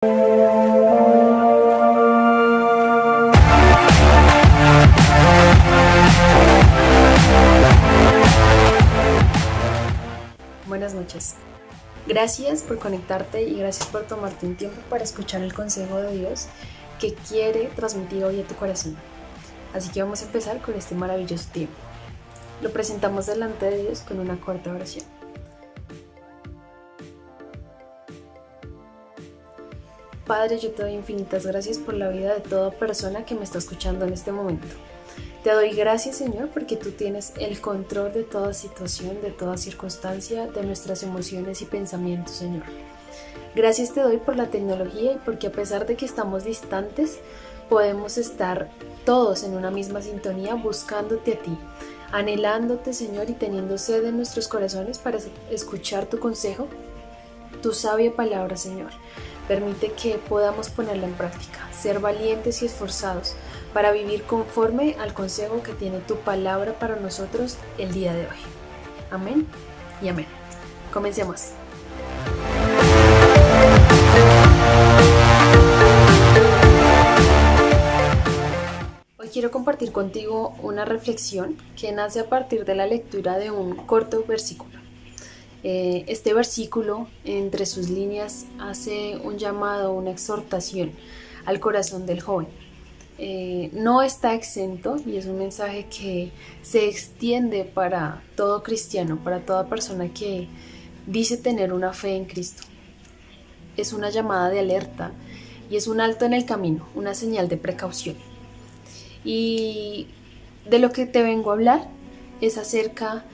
Buenas noches. Gracias por conectarte y gracias por tomarte un tiempo para escuchar el consejo de Dios que quiere transmitir hoy a tu corazón. Así que vamos a empezar con este maravilloso tiempo. Lo presentamos delante de Dios con una corta oración. Padre, yo te doy infinitas gracias por la vida de toda persona que me está escuchando en este momento. Te doy gracias, Señor, porque tú tienes el control de toda situación, de toda circunstancia, de nuestras emociones y pensamientos, Señor. Gracias te doy por la tecnología y porque a pesar de que estamos distantes, podemos estar todos en una misma sintonía buscándote a ti, anhelándote, Señor, y teniendo sed en nuestros corazones para escuchar tu consejo, tu sabia palabra, Señor. Permite que podamos ponerla en práctica, ser valientes y esforzados para vivir conforme al consejo que tiene tu palabra para nosotros el día de hoy. Amén y amén. Comencemos. Hoy quiero compartir contigo una reflexión que nace a partir de la lectura de un corto versículo. Este versículo, entre sus líneas, hace un llamado, una exhortación al corazón del joven. No está exento y es un mensaje que se extiende para todo cristiano, para toda persona que dice tener una fe en Cristo. Es una llamada de alerta y es un alto en el camino, una señal de precaución. Y de lo que te vengo a hablar es acerca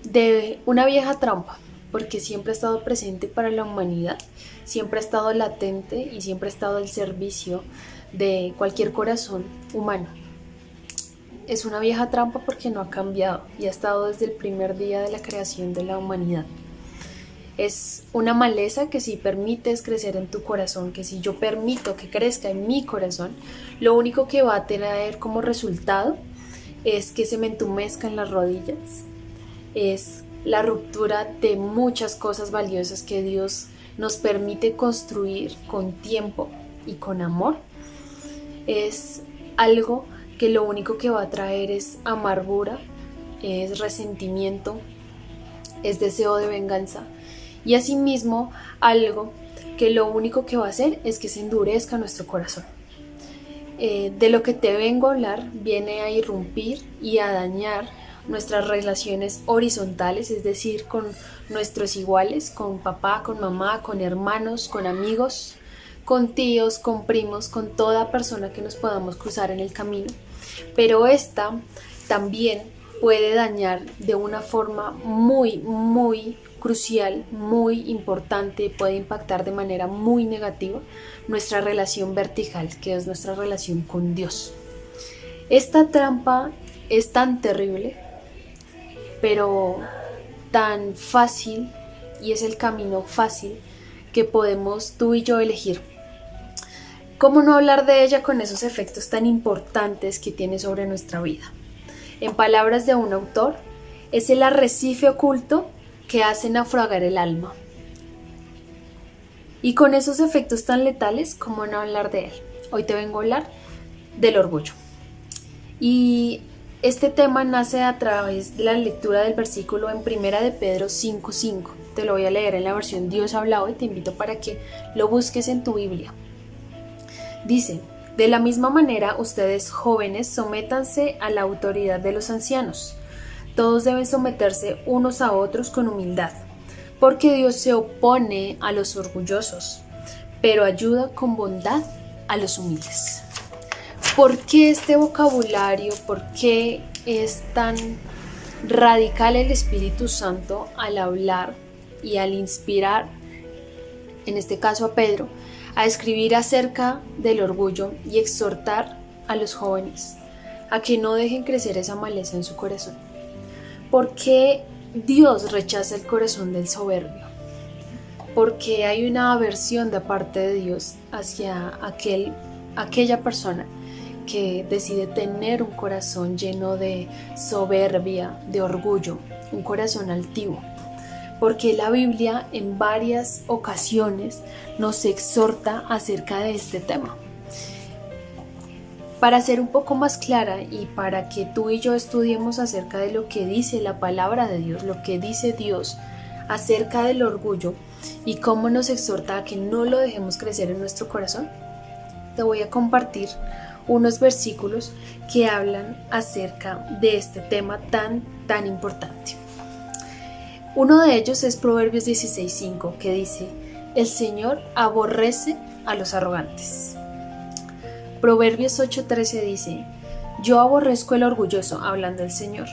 de una vieja trampa, porque siempre ha estado presente para la humanidad, siempre ha estado latente y siempre ha estado al servicio de cualquier corazón humano. Es una vieja trampa porque no ha cambiado y ha estado desde el primer día de la creación de la humanidad. Es una maleza que si permites crecer en tu corazón, que si yo permito que crezca en mi corazón, lo único que va a tener como resultado es que se me entumezcan las rodillas, es la ruptura de muchas cosas valiosas que Dios nos permite construir con tiempo y con amor. Es algo que lo único que va a traer es amargura, es resentimiento, es deseo de venganza y asimismo algo que lo único que va a hacer es que se endurezca nuestro corazón. De lo que te vengo a hablar viene a irrumpir y a dañar nuestras relaciones horizontales, es decir, con nuestros iguales, con papá, con mamá, con hermanos, con amigos, con tíos, con primos, con toda persona que nos podamos cruzar en el camino. Pero esta también puede dañar de una forma muy crucial, muy importante, puede impactar de manera muy negativa nuestra relación vertical, que es nuestra relación con Dios. Esta trampa es tan terrible, pero tan fácil, y es el camino fácil que podemos tú y yo elegir. ¿Cómo no hablar de ella con esos efectos tan importantes que tiene sobre nuestra vida? En palabras de un autor, es el arrecife oculto que hace naufragar el alma. Y con esos efectos tan letales, ¿cómo no hablar de él? Hoy te vengo a hablar del orgullo. Y este tema nace a través de la lectura del versículo en 1 de Pedro 5:5. Te lo voy a leer en la versión Dios hablado y te invito para que lo busques en tu Biblia. Dice: de la misma manera, ustedes jóvenes, sométanse a la autoridad de los ancianos. Todos deben someterse unos a otros con humildad, porque Dios se opone a los orgullosos, pero ayuda con bondad a los humildes. ¿Por qué este vocabulario? ¿Por qué es tan radical el Espíritu Santo al hablar y al inspirar, en este caso a Pedro, a escribir acerca del orgullo y exhortar a los jóvenes a que no dejen crecer esa maleza en su corazón? ¿Por qué Dios rechaza el corazón del soberbio? Porque hay una aversión de parte de Dios hacia aquella persona que decide tener un corazón lleno de soberbia, de orgullo, un corazón altivo. porque la Biblia en varias ocasiones nos exhorta acerca de este tema. Para ser un poco más clara y para que tú y yo estudiemos acerca de lo que dice la palabra de Dios, lo que dice Dios acerca del orgullo y cómo nos exhorta a que no lo dejemos crecer en nuestro corazón, te voy a compartir unos versículos que hablan acerca de este tema tan importante. Uno de ellos es Proverbios 16:5, que dice: el Señor aborrece a los arrogantes. Proverbios 8:13 dice: yo aborrezco el orgulloso, hablando del Señor,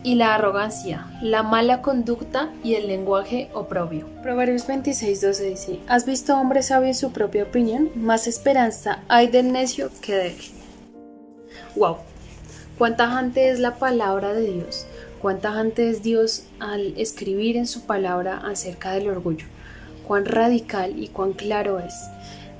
y la arrogancia, la mala conducta y el lenguaje oprobio. Proverbios 26:12 dice: has visto hombre sabio en su propia opinión, más esperanza hay del necio que de él. ¡Wow! Cuán tajante es la palabra de Dios, cuán tajante es Dios al escribir en su palabra acerca del orgullo, cuán radical y cuán claro es.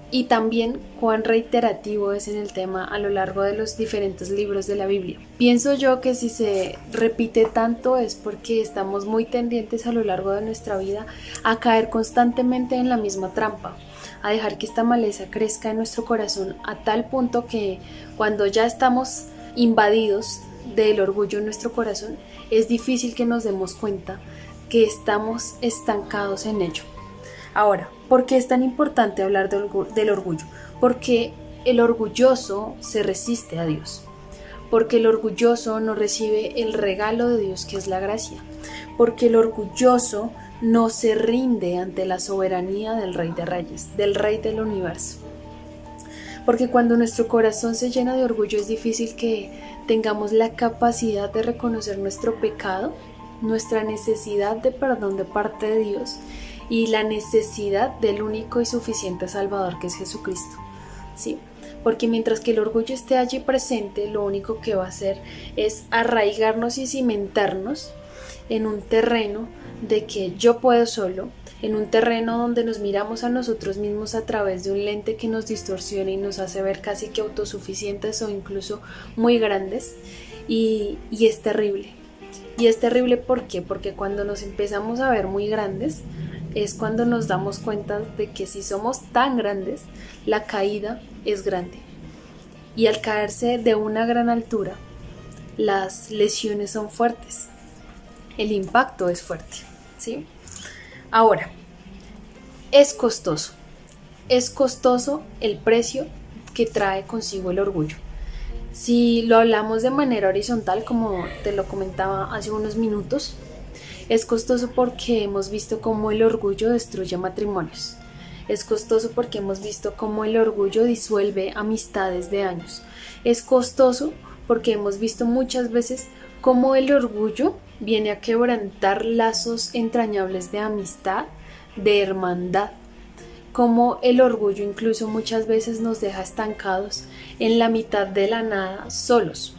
Y también cuán reiterativo es en el tema a lo largo de los diferentes libros de la Biblia. Pienso yo que si se repite tanto es porque estamos muy tendientes a lo largo de nuestra vida a caer constantemente en la misma trampa, a dejar que esta maleza crezca en nuestro corazón a tal punto que cuando ya estamos invadidos del orgullo en nuestro corazón, es difícil que nos demos cuenta que estamos estancados en ello. Ahora, ¿por qué es tan importante hablar del orgullo? Porque el orgulloso se resiste a Dios. Porque el orgulloso no recibe el regalo de Dios, que es la gracia. Porque el orgulloso no se rinde ante la soberanía del Rey de Reyes, del Rey del Universo. Porque cuando nuestro corazón se llena de orgullo es difícil que tengamos la capacidad de reconocer nuestro pecado, nuestra necesidad de perdón de parte de Dios y la necesidad del único y suficiente Salvador, que es Jesucristo. ¿Sí? Porque mientras que el orgullo esté allí presente, lo único que va a hacer es arraigarnos y cimentarnos en un terreno de que yo puedo solo, en un terreno donde nos miramos a nosotros mismos a través de un lente que nos distorsiona y nos hace ver casi que autosuficientes o incluso muy grandes, y es terrible. Y es terrible, ¿por qué? Porque cuando nos empezamos a ver muy grandes es cuando nos damos cuenta de que si somos tan grandes, la caída es grande. Y al caerse de una gran altura, las lesiones son fuertes. El impacto es fuerte, ¿sí? Ahora, es costoso el precio que trae consigo el orgullo. Si lo hablamos de manera horizontal, como te lo comentaba hace unos minutos, es costoso porque hemos visto cómo el orgullo destruye matrimonios. Es costoso porque hemos visto cómo el orgullo disuelve amistades de años. Es costoso porque hemos visto muchas veces cómo el orgullo viene a quebrantar lazos entrañables de amistad, de hermandad. Cómo el orgullo incluso muchas veces nos deja estancados en la mitad de la nada, solos,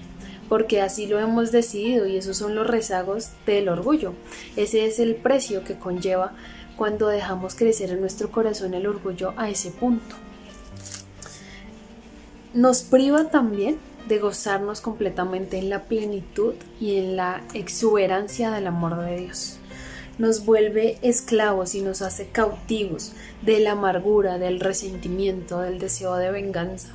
porque así lo hemos decidido y esos son los rezagos del orgullo. Ese es el precio que conlleva cuando dejamos crecer en nuestro corazón el orgullo a ese punto. Nos priva también de gozarnos completamente en la plenitud y en la exuberancia del amor de Dios. Nos vuelve esclavos y nos hace cautivos de la amargura, del resentimiento, del deseo de venganza.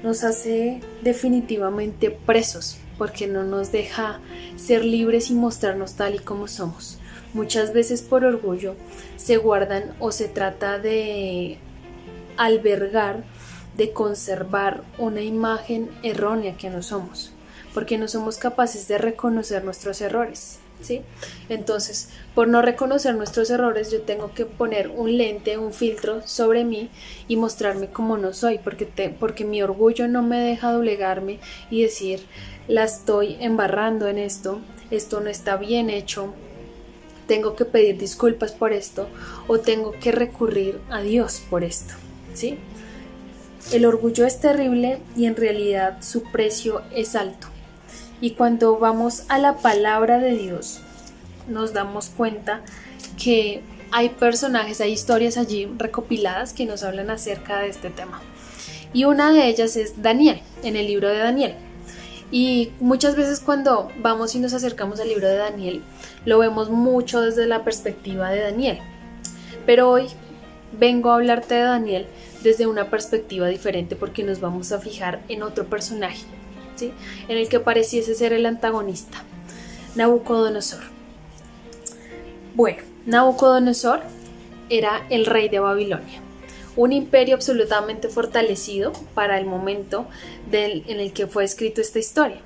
Nos hace definitivamente presos porque no nos deja ser libres y mostrarnos tal y como somos. Muchas veces por orgullo se guardan o se trata de albergar, de conservar una imagen errónea que no somos, porque no somos capaces de reconocer nuestros errores, ¿sí? Entonces, por no reconocer nuestros errores, yo tengo que poner un lente, un filtro sobre mí y mostrarme como no soy, porque mi orgullo no me deja doblegarme y decir, la estoy embarrando en esto no está bien hecho, tengo que pedir disculpas por esto o tengo que recurrir a Dios por esto, ¿sí? El orgullo es terrible y en realidad su precio es alto. Y cuando vamos a la palabra de Dios, nos damos cuenta que hay personajes, hay historias allí recopiladas que nos hablan acerca de este tema. Y una de ellas es Daniel, en el libro de Daniel. Y muchas veces cuando vamos y nos acercamos al libro de Daniel, lo vemos mucho desde la perspectiva de Daniel. Pero hoy vengo a hablarte de Daniel desde una perspectiva diferente, porque nos vamos a fijar en otro personaje, ¿sí?, en el que pareciese ser el antagonista, Nabucodonosor. Bueno, Nabucodonosor era el rey de Babilonia, un imperio absolutamente fortalecido para el momento en el que fue escrito esta historia.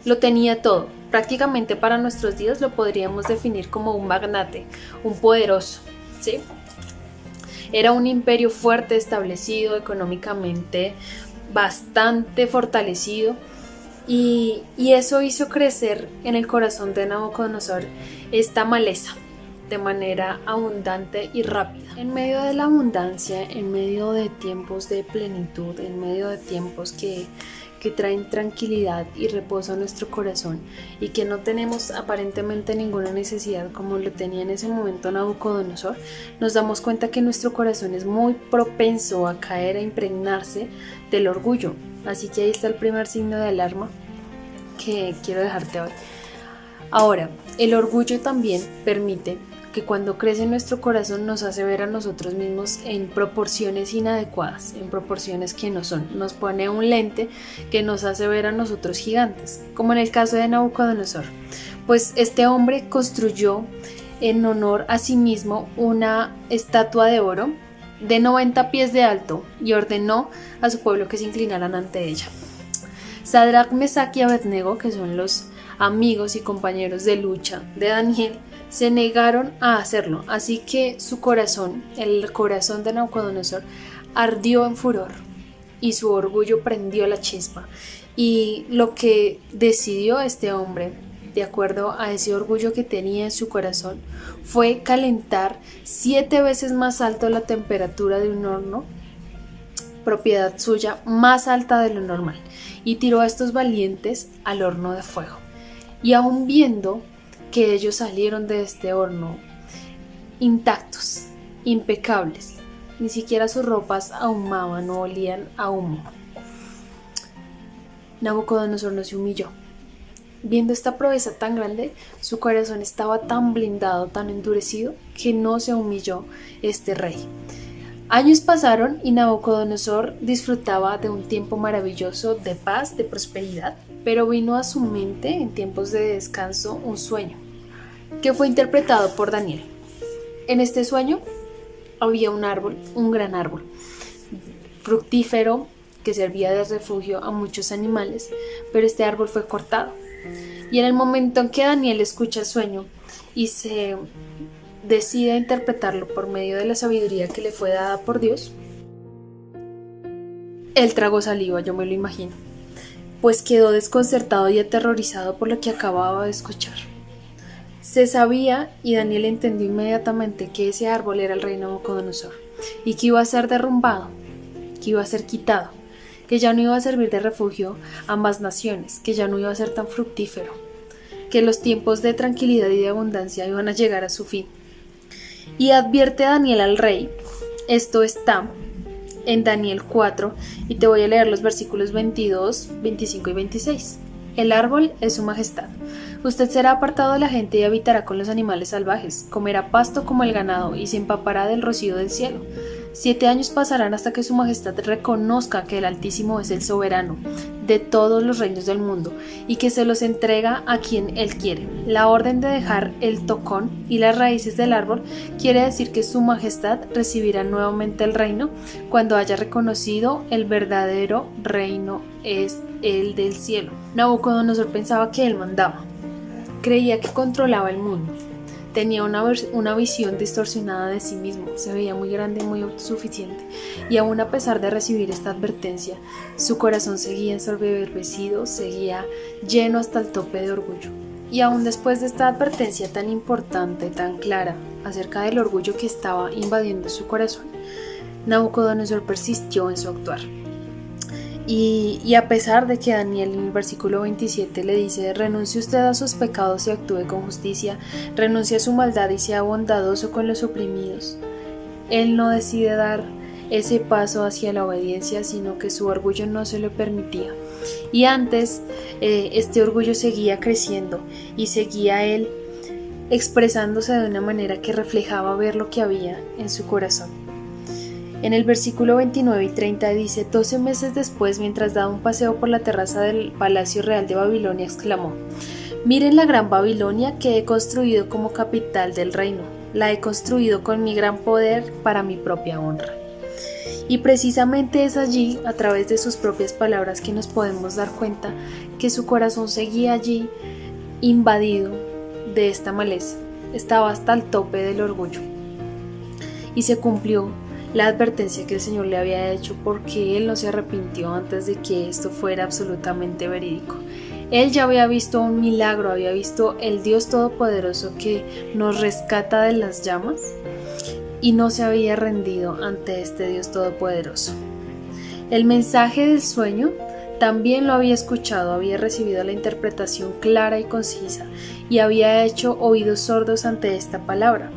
Lo tenía todo. Prácticamente para nuestros días lo podríamos definir como un magnate, un poderoso, ¿sí? Era un imperio fuerte, establecido, económicamente bastante fortalecido, y eso hizo crecer en el corazón de Nabucodonosor esta maleza de manera abundante y rápida. En medio de la abundancia, en medio de tiempos de plenitud, en medio de tiempos que traen tranquilidad y reposo a nuestro corazón, y que no tenemos aparentemente ninguna necesidad como lo tenía en ese momento Nabucodonosor, nos damos cuenta que nuestro corazón es muy propenso a caer, a impregnarse del orgullo. Así que ahí está el primer signo de alarma que quiero dejarte hoy. Ahora, el orgullo también permite que cuando crece en nuestro corazón nos hace ver a nosotros mismos en proporciones inadecuadas, en proporciones que no son. Nos pone un lente que nos hace ver a nosotros gigantes, como en el caso de Nabucodonosor. Pues este hombre construyó en honor a sí mismo una estatua de oro de 90 pies de alto y ordenó a su pueblo que se inclinaran ante ella. Sadrach, Mesach y Abednego, que son los amigos y compañeros de lucha de Daniel, se negaron a hacerlo, así que su corazón, el corazón de Nabucodonosor, ardió en furor y su orgullo prendió la chispa. Y lo que decidió este hombre, de acuerdo a ese orgullo que tenía en su corazón, fue calentar 7 veces más alto la temperatura de un horno, propiedad suya, más alta de lo normal, y tiró a estos valientes al horno de fuego. Y aún viendo que ellos salieron de este horno intactos, impecables, ni siquiera sus ropas ahumaban o olían a humo, Nabucodonosor no se humilló. Viendo esta proeza tan grande, su corazón estaba tan blindado, tan endurecido, que no se humilló este rey. Años pasaron y Nabucodonosor disfrutaba de un tiempo maravilloso de paz, de prosperidad, pero vino a su mente en tiempos de descanso un sueño, que fue interpretado por Daniel. En este sueño había un árbol, un gran árbol, fructífero, que servía de refugio a muchos animales, pero este árbol fue cortado. Y en el momento en que Daniel escucha el sueño y se decide a interpretarlo por medio de la sabiduría que le fue dada por Dios, él tragó saliva, yo me lo imagino, pues quedó desconcertado y aterrorizado por lo que acababa de escuchar. Se sabía, y Daniel entendió inmediatamente, que ese árbol era el rey Nabucodonosor y que iba a ser derrumbado, que iba a ser quitado, que ya no iba a servir de refugio a más naciones, que ya no iba a ser tan fructífero, que los tiempos de tranquilidad y de abundancia iban a llegar a su fin. Y advierte Daniel al rey. Esto está en Daniel 4 y te voy a leer los versículos 22, 25 y 26. El árbol es su majestad. Usted será apartado de la gente y habitará con los animales salvajes, comerá pasto como el ganado y se empapará del rocío del cielo. 7 años pasarán hasta que su majestad reconozca que el Altísimo es el soberano de todos los reinos del mundo y que se los entrega a quien él quiere. La orden de dejar el tocón y las raíces del árbol quiere decir que su majestad recibirá nuevamente el reino cuando haya reconocido el verdadero reino es el del cielo. Nabucodonosor pensaba que él mandaba, creía que controlaba el mundo. Tenía una visión distorsionada de sí mismo, se veía muy grande y muy autosuficiente, y aún a pesar de recibir esta advertencia, su corazón seguía ensoberbecido, seguía lleno hasta el tope de orgullo. Y aún después de esta advertencia tan importante, tan clara, acerca del orgullo que estaba invadiendo su corazón, Nabucodonosor persistió en su actuar. Y a pesar de que Daniel en el versículo 27 le dice: renuncie usted a sus pecados y actúe con justicia, renuncie a su maldad y sea bondadoso con los oprimidos, él no decide dar ese paso hacia la obediencia, sino que su orgullo no se lo permitía. Y antes este orgullo seguía creciendo y seguía él expresándose de una manera que reflejaba ver lo que había en su corazón. En el versículo 29 y 30 dice: 12 meses después, mientras daba un paseo por la terraza del Palacio Real de Babilonia, exclamó: miren la gran Babilonia que he construido como capital del reino. La he construido con mi gran poder para mi propia honra. Y precisamente es allí, a través de sus propias palabras, que nos podemos dar cuenta que su corazón seguía allí invadido de esta maleza. Estaba hasta el tope del orgullo. Y se cumplió la advertencia que el Señor le había hecho, porque él no se arrepintió antes de que esto fuera absolutamente verídico. Él ya había visto un milagro, había visto el Dios Todopoderoso que nos rescata de las llamas y no se había rendido ante este Dios Todopoderoso. El mensaje del sueño también lo había escuchado, había recibido la interpretación clara y concisa y había hecho oídos sordos ante esta palabra.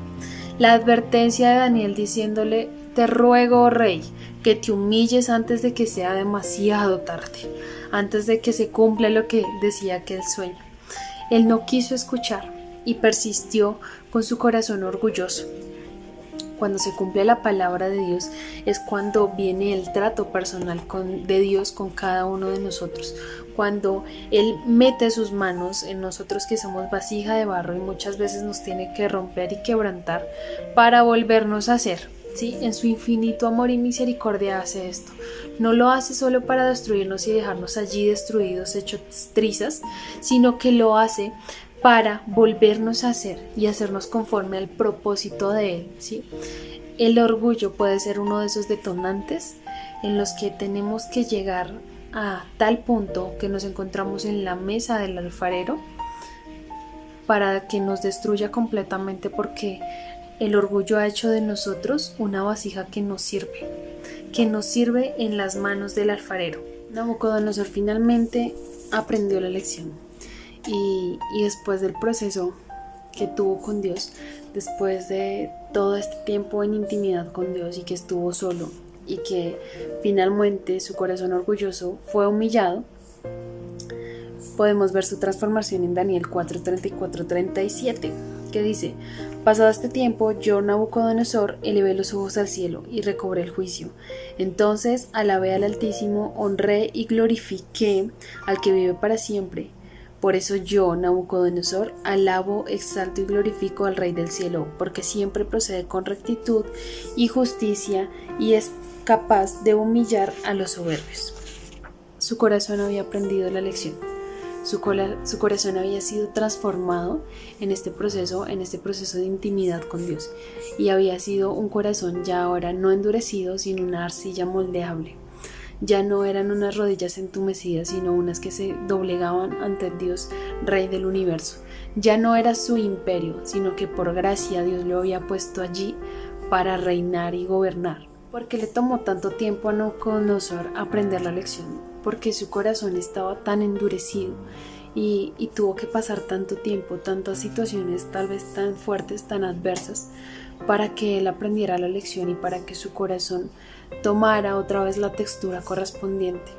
La advertencia de Daniel diciéndole: te ruego, oh rey, que te humilles antes de que sea demasiado tarde, antes de que se cumpla lo que decía aquel sueño. Él no quiso escuchar y persistió con su corazón orgulloso. Cuando se cumple la palabra de Dios es cuando viene el trato personal de Dios con cada uno de nosotros, cuando Él mete sus manos en nosotros que somos vasija de barro y muchas veces nos tiene que romper y quebrantar para volvernos a hacer. ¿Sí? En su infinito amor y misericordia hace esto. No lo hace solo para destruirnos y dejarnos allí destruidos, hechos trizas, sino que lo hace para volvernos a hacer y hacernos conforme al propósito de Él, ¿sí? El orgullo puede ser uno de esos detonantes en los que tenemos que llegar a tal punto que nos encontramos en la mesa del alfarero para que nos destruya completamente, porque el orgullo ha hecho de nosotros una vasija que nos sirve en las manos del alfarero. Nabucodonosor finalmente aprendió la lección y después del proceso que tuvo con Dios, después de todo este tiempo en intimidad con Dios y que estuvo solo y que finalmente su corazón orgulloso fue humillado, podemos ver su transformación en Daniel 4:34-37, que dice: pasado este tiempo, yo, Nabucodonosor, elevé los ojos al cielo y recobré el juicio. Entonces alabé al Altísimo, honré y glorifiqué al que vive para siempre. Por eso yo, Nabucodonosor, alabo, exalto y glorifico al Rey del cielo, porque siempre procede con rectitud y justicia y es capaz de humillar a los soberbios. Su corazón había aprendido la lección. Su corazón había sido transformado en este proceso de intimidad con Dios, y había sido un corazón ya ahora no endurecido, sino una arcilla moldeable. Ya no eran unas rodillas entumecidas, sino unas que se doblegaban ante Dios, Rey del universo. Ya no era su imperio, sino que por gracia Dios lo había puesto allí para reinar y gobernar. ¿Por qué le tomó tanto tiempo a Nabucodonosor aprender la lección? Porque su corazón estaba tan endurecido y tuvo que pasar tanto tiempo, tantas situaciones tal vez tan fuertes, tan adversas, para que él aprendiera la lección y para que su corazón tomara otra vez la textura correspondiente.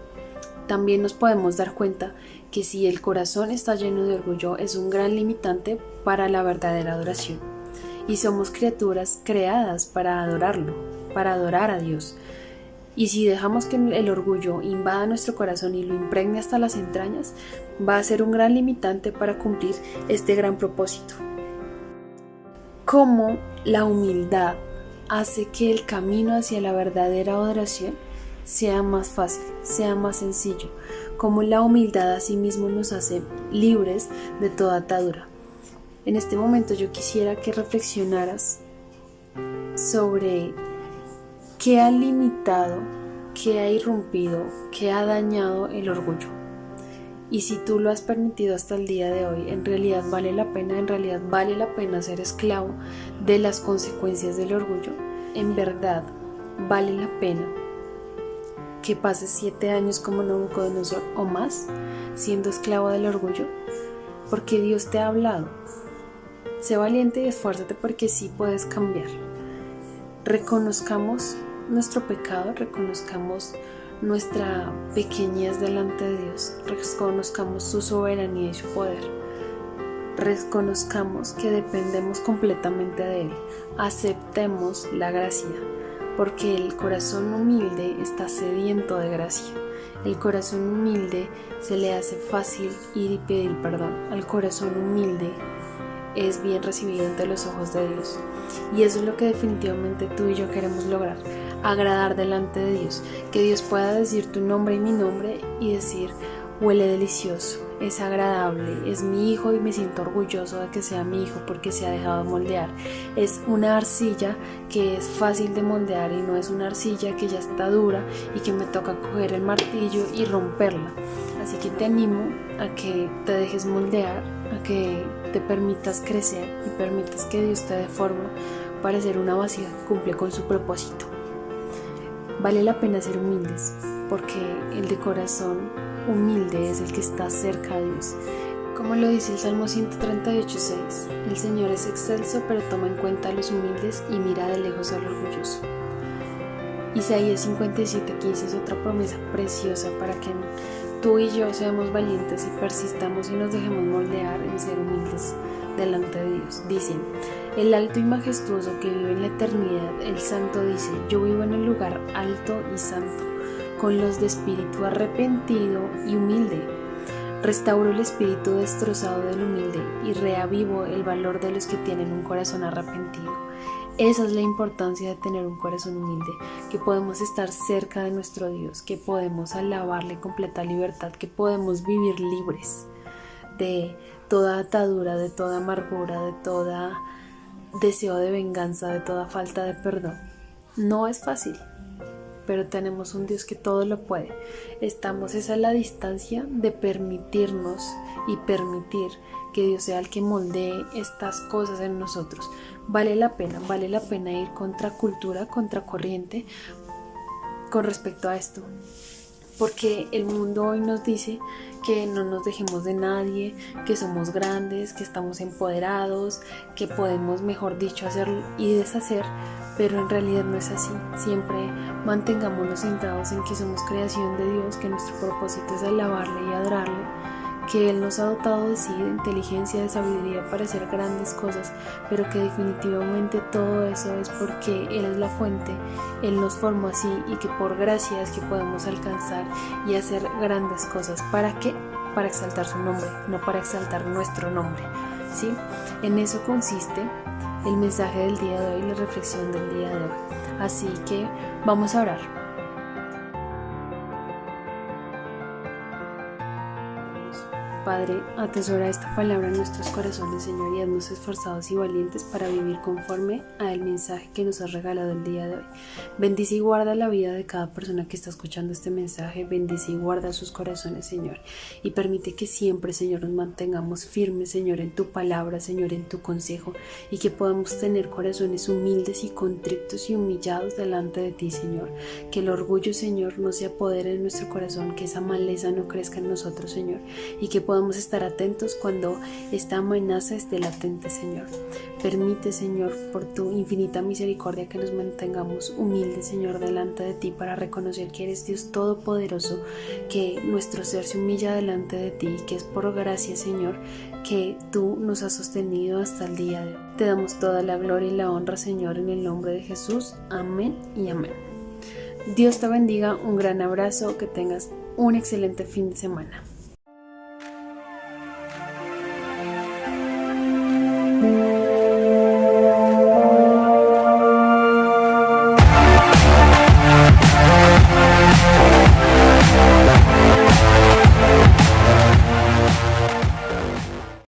También nos podemos dar cuenta que si el corazón está lleno de orgullo, es un gran limitante para la verdadera adoración. Y somos criaturas creadas para adorarlo, para adorar a Dios. Y si dejamos que el orgullo invada nuestro corazón y lo impregne hasta las entrañas, va a ser un gran limitante para cumplir este gran propósito. ¿Cómo la humildad hace que el camino hacia la verdadera adoración sea más fácil, sea más sencillo? Cómo la humildad a sí mismo nos hace libres de toda atadura. En este momento yo quisiera que reflexionaras sobre qué ha limitado, qué ha irrumpido, qué ha dañado el orgullo. Y si tú lo has permitido hasta el día de hoy, en realidad vale la pena ser esclavo de las consecuencias del orgullo. En verdad vale la pena que pases 7 años como Nabucodonosor o más siendo esclavo del orgullo, porque Dios te ha hablado. Sé valiente y esfuérzate, porque sí puedes cambiar. Reconozcamos nuestro pecado, reconozcamos nuestra pequeñez delante de Dios, reconozcamos su soberanía y su poder, reconozcamos que dependemos completamente de Él, aceptemos la gracia, porque el corazón humilde está sediento de gracia. El corazón humilde se le hace fácil ir y pedir perdón. Al corazón humilde es bien recibido ante los ojos de Dios. Y eso es lo que definitivamente tú y yo queremos lograr, agradar delante de Dios. Que Dios pueda decir tu nombre y mi nombre y decir, huele delicioso, es agradable, es mi hijo y me siento orgulloso de que sea mi hijo porque se ha dejado moldear. Es una arcilla que es fácil de moldear y no es una arcilla que ya está dura y que me toca coger el martillo y romperla. Así que te animo a que te dejes moldear, a que te permitas crecer y permitas que Dios te dé forma para ser una vasija que cumple con su propósito. Vale la pena ser humildes, porque el de corazón humilde es el que está cerca de Dios. Como lo dice el Salmo 138:6, el Señor es excelso, pero toma en cuenta a los humildes y mira de lejos al orgulloso. Isaías 57:15 es otra promesa preciosa para que tú y yo seamos valientes y persistamos y nos dejemos moldear en ser humildes delante de Dios. Dice, el alto y majestuoso que vive en la eternidad, el santo dice, yo vivo en el lugar alto y santo, con los de espíritu arrepentido y humilde. Restauro el espíritu destrozado del humilde y reavivo el valor de los que tienen un corazón arrepentido. Esa es la importancia de tener un corazón humilde, que podemos estar cerca de nuestro Dios, que podemos alabarle en completa libertad, que podemos vivir libres de toda atadura, de toda amargura, de todo deseo de venganza, de toda falta de perdón. No es fácil, pero tenemos un Dios que todo lo puede. Estamos a la distancia de permitirnos y permitir que Dios sea el que moldee estas cosas en nosotros. Vale la pena ir contra cultura, contra corriente con respecto a esto. Porque el mundo hoy nos dice que no nos dejemos de nadie, que somos grandes, que estamos empoderados, que podemos, mejor dicho, hacer y deshacer, pero en realidad no es así. Siempre mantengámonos centrados en que somos creación de Dios, que nuestro propósito es alabarle y adorarle, que Él nos ha dotado de sí, de inteligencia, de sabiduría para hacer grandes cosas, pero que definitivamente todo eso es porque Él es la fuente, Él nos formó así y que por gracia es que podemos alcanzar y hacer grandes cosas. ¿Para qué? Para exaltar su nombre, no para exaltar nuestro nombre, ¿sí? En eso consiste el mensaje del día de hoy, la reflexión del día de hoy. Así que vamos a orar. Padre, atesora esta palabra en nuestros corazones, Señor, y haznos esforzados y valientes para vivir conforme al mensaje que nos has regalado el día de hoy. Bendice y guarda la vida de cada persona que está escuchando este mensaje, bendice y guarda sus corazones, Señor, y permite que siempre, Señor, nos mantengamos firmes, Señor, en tu palabra, Señor, en tu consejo, y que podamos tener corazones humildes y contritos y humillados delante de ti, Señor. Que el orgullo, Señor, no se apodere de nuestro corazón, que esa maleza no crezca en nosotros, Señor, y que podamos estar atentos cuando esta amenaza esté latente, Señor. Permite, Señor, por tu infinita misericordia, que nos mantengamos humildes, Señor, delante de ti, para reconocer que eres Dios todopoderoso, que nuestro ser se humilla delante de ti y que es por gracia, Señor, que tú nos has sostenido hasta el día de hoy. Te damos toda la gloria y la honra, Señor, en el nombre de Jesús. Amén y amén. Dios te bendiga, un gran abrazo, que tengas un excelente fin de semana.